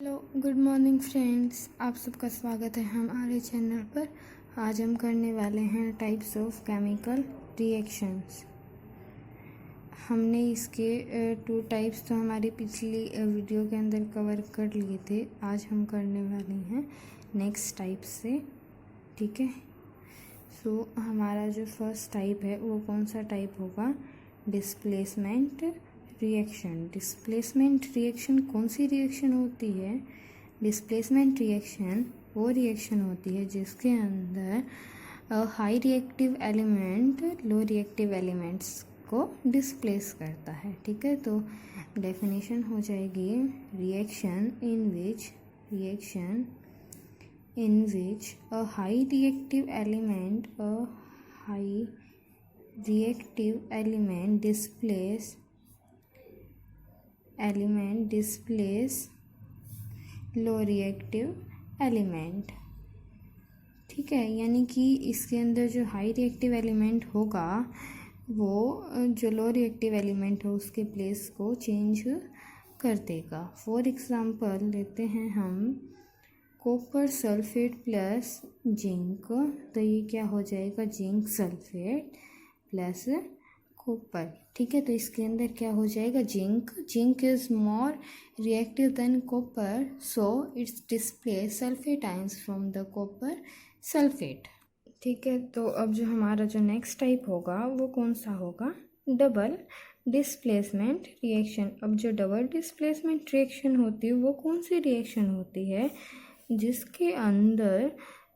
Hello good morning friends, आप सबका स्वागत है हमारे चैनल पर। आज हम करने वाले हैं टाइप्स ऑफ केमिकल रिएक्शंस। हमने इसके 2 टाइप्स तो हमारी पिछली वीडियो के अंदर कवर कर लिए थे। आज हम करने वाले हैं नेक्स्ट टाइप से, ठीक है। सो हमारा जो फर्स्ट टाइप है वो कौन सा टाइप होगा? Displacement reaction. डिस्प्लेसमेंट रिएक्शन कौन सी रिएक्शन होती है? डिस्प्लेसमेंट रिएक्शन वो रिएक्शन होती है जिसके अंदर high reactive element low reactive elements को डिस्प्लेस करता है, ठीक है। तो डेफिनेशन हो जाएगी reaction in which a high reactive element displace low reactive element, ठीक है। यानी कि इसके अंदर जो हाई रिएक्टिव एलिमेंट होगा वो जो लो रिएक्टिव एलिमेंट हो उसके प्लेस को चेंज कर देगा। फॉर एग्जांपल लेते हैं हम कॉपर सल्फेट प्लस जिंक, तो ये क्या हो जाएगा? जिंक सल्फेट प्लस कॉपर, ठीक है। तो इसके अंदर क्या हो जाएगा? Zinc is more reactive than copper, so it's displace sulphate ions from the copper sulphate, ठीक है। तो अब जो हमारा जो नेक्स्ट टाइप होगा वो कौन सा होगा? Double displacement reaction. अब जो डबल डिस्प्लेसमेंट रिएक्शन होती है वो कौन सी रिएक्शन होती है? जिसके अंदर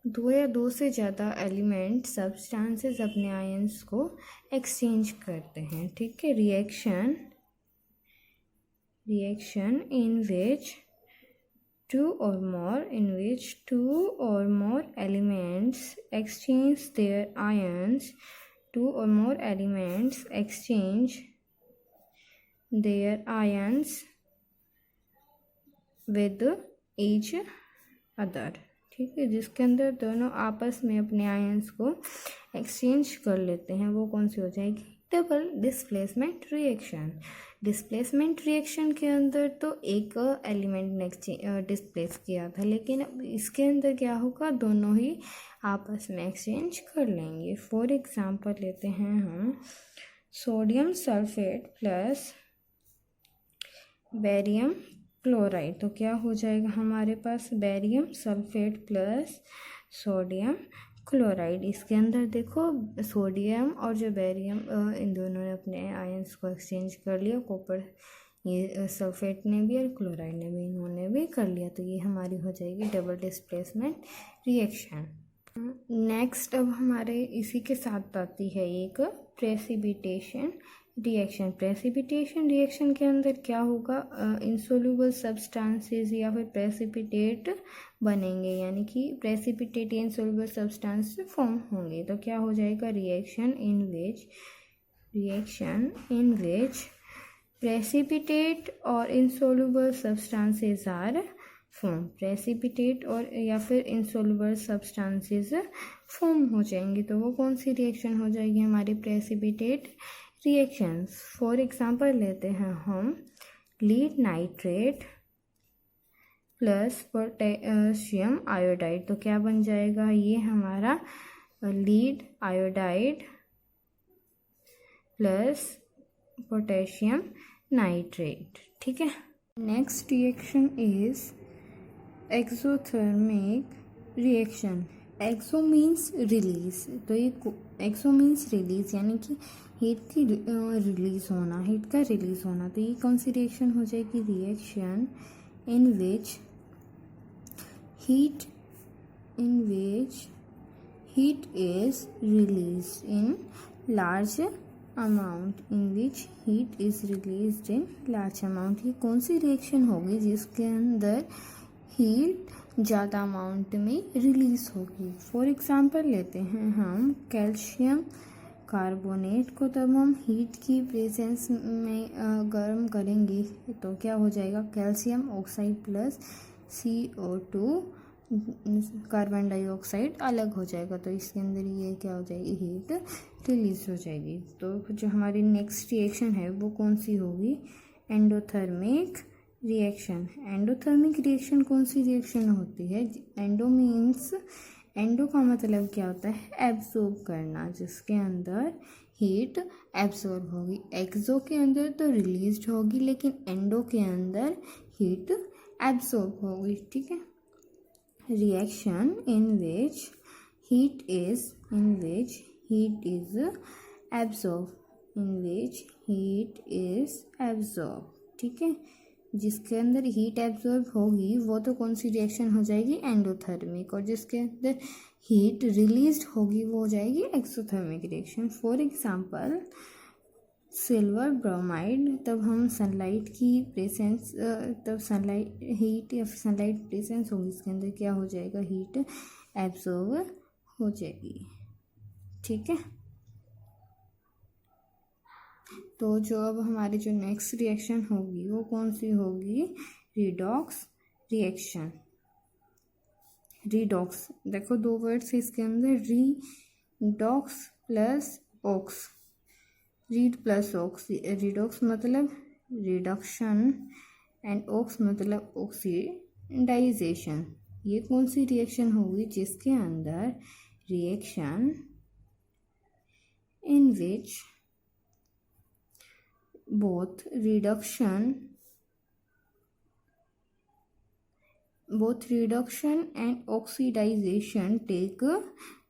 2 या 2 से ज़्यादा एलिमेंट सब्सटेंसेस अपने आयंस को एक्सचेंज करते हैं, ठीक है। Reaction in which two or more elements exchange their ions with each other, ठीक है। जिसके अंदर दोनों आपस में अपने आयंस को एक्सचेंज कर लेते हैं वो कौन सी हो जाएगी? Double displacement reaction. Displacement reaction के अंदर तो एक एलिमेंट ने डिस्प्लेस किया था, लेकिन अब इसके अंदर क्या होगा? दोनों ही आपस में एक्सचेंज कर लेंगे। फॉर एग्जांपल लेते हैं हम sodium sulphate plus barium chloride, तो क्या हो जाएगा हमारे पास? Barium sulphate plus sodium chloride. इसके अंदर देखो सोडियम और जो बेरियम इन दोनों ने अपने आयंस को एक्सचेंज कर लिया। कॉपर ये सल्फेट ने भी और क्लोराइड ने भी, इन्होंने भी कर लिया। तो ये हमारी हो जाएगी डबल डिस्प्लेसमेंट रिएक्शन। नेक्स्ट अब हमारे इसी के साथ आती है एक प्रेसिपिटेशन रिएक्शन। प्रेसिपिटेशन रिएक्शन के अंदर क्या होगा? इंसोल्यूबल सब्सटेंसेस या फिर प्रेसिपिटेट बनेंगे, यानी कि प्रेसिपिटेट या इंसोल्यूबल सब्सटेंस फॉर्म होंगे। तो क्या हो जाएगा? रिएक्शन इन विच प्रेसिपिटेट और insoluble substances are form. Precipitate और या फिर इंसोल्यूबल सब्सटेंसेस फॉर्म हो जाएंगे, तो वो कौन सी रिएक्शन हो जाएगी हमारी? Precipitate reactions. फॉर एग्जांपल लेते हैं हम lead nitrate plus potassium iodide, तो क्या बन जाएगा? ये हमारा lead iodide plus potassium nitrate, ठीक है। Next reaction is exothermic reaction. Exo means release, तो ये एक्सो मीन्स रिलीज यानी कि हीट की रिलीज होना, हीट का रिलीज होना। तो ये कौन सी रिएक्शन हो जाएगी? Reaction in which heat is released in large amount. ये कौन सी रिएक्शन होगी जिसके अंदर हीट ज़्यादा अमाउंट में रिलीज होगी? फॉर एग्जांपल लेते हैं हम कैल्शियम कार्बोनेट को तब हम हीट की प्रेजेंस में गर्म करेंगे तो क्या हो जाएगा? Calcium oxide plus CO2 carbon dioxide अलग हो जाएगा। तो इसके अंदर ये क्या हो जाएगी? हीट रिलीज हो जाएगी। तो जो हमारी नेक्स्ट रिएक्शन है वो कौन सी होगी? एंडोथर्मिक रिएक्शन, एंडोथर्मिक रिएक्शन कौन सी रिएक्शन होती है? एंडो मीन्स, एंडो का मतलब क्या होता है? एब्जॉर्ब करना, जिसके अंदर हीट एब्जॉर्ब होगी। एक्सो के अंदर तो रिलीज्ड होगी, लेकिन एंडो के अंदर हीट एब्जॉर्ब होगी। ठीक है। Reaction in which heat is absorb, ठीक है। जिसके अंदर हीट एब्जॉर्ब होगी वो तो कौन सी रिएक्शन हो जाएगी? एंडोथर्मिक। और जिसके अंदर हीट रिलीज्ड होगी वो हो जाएगी exothermic reaction. For example silver bromide, तब हम सनलाइट की प्रेजेंस, तब सनलाइट हीट या सनलाइट प्रेजेंस होगी, इसके अंदर क्या हो जाएगा? हीट एब्जॉर्ब हो जाएगी। ठीक है। तो जो अब हमारी जो नेक्स्ट रिएक्शन होगी वो कौन सी होगी? Redox reaction. रिडॉक्स, देखो दो वर्ड्स है इसके अंदर, redox plus ox, red plus ox. Redox मतलब रिडक्शन एंड ऑक्स मतलब ऑक्सीडाइजेशन। ये कौन सी रिएक्शन होगी? जिसके अंदर reaction in which both reduction and oxidization take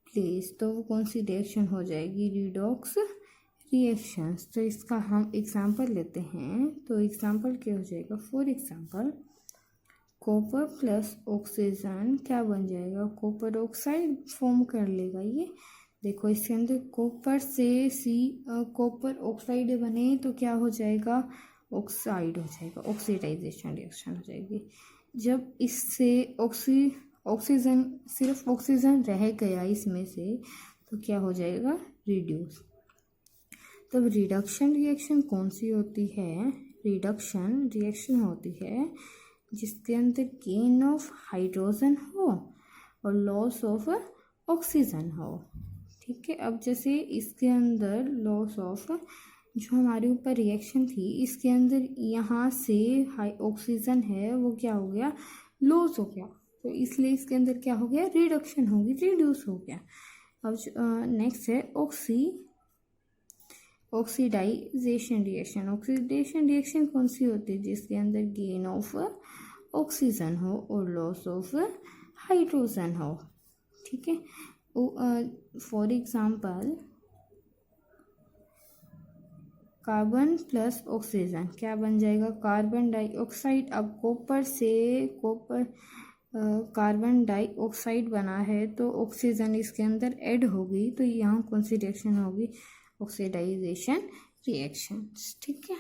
place। तो वो कौन सी रिएक्शन हो जाएगी? Redox reactions. तो इसका हम एग्जांपल लेते हैं। तो एग्जांपल क्या हो जाएगा? For example copper plus oxygen क्या बन जाएगा? कॉपर ऑक्साइड फॉर्म कर लेगा ये। देखो इसके अंदर कॉपर से कॉपर ऑक्साइड बने तो क्या हो जाएगा? ऑक्साइड हो जाएगा, ऑक्सीडाइजेशन रिएक्शन हो जाएगी। जब इससे ऑक्सीजन, सिर्फ ऑक्सीजन रह गया इसमें से, तो क्या हो जाएगा? रिड्यूस। तब रिडक्शन रिएक्शन कौन सी होती है? रिडक्शन रिएक्शन होती है जिसके अंदर गेन ऑफ हाइड्रोजन हो और लॉस ऑफ ऑक्सीजन हो। ठीक है। अब जैसे इसके अंदर लॉस ऑफ, जो हमारे ऊपर रिएक्शन थी, इसके अंदर यहाँ से हाई ऑक्सीजन है वो क्या हो गया? लॉस हो गया। तो इसलिए इसके अंदर क्या हो गया? रिडक्शन होगी, रिड्यूस हो गया। अब नेक्स्ट है ऑक्सीडाइजेशन रिएक्शन। ऑक्सीडेशन रिएक्शन कौन सी होती है? जिसके अंदर गेन ऑफ ऑक्सीजन हो और लॉस ऑफ हाइड्रोजन हो। ठीक है। For example carbon plus oxygen क्या बन जाएगा? Carbon dioxide. अब कॉपर से कार्बन डाइऑक्साइड बना है तो ऑक्सीजन इसके अंदर ऐड होगी, तो यहाँ कौन सी रिएक्शन होगी? Oxidisation reaction. ठीक है।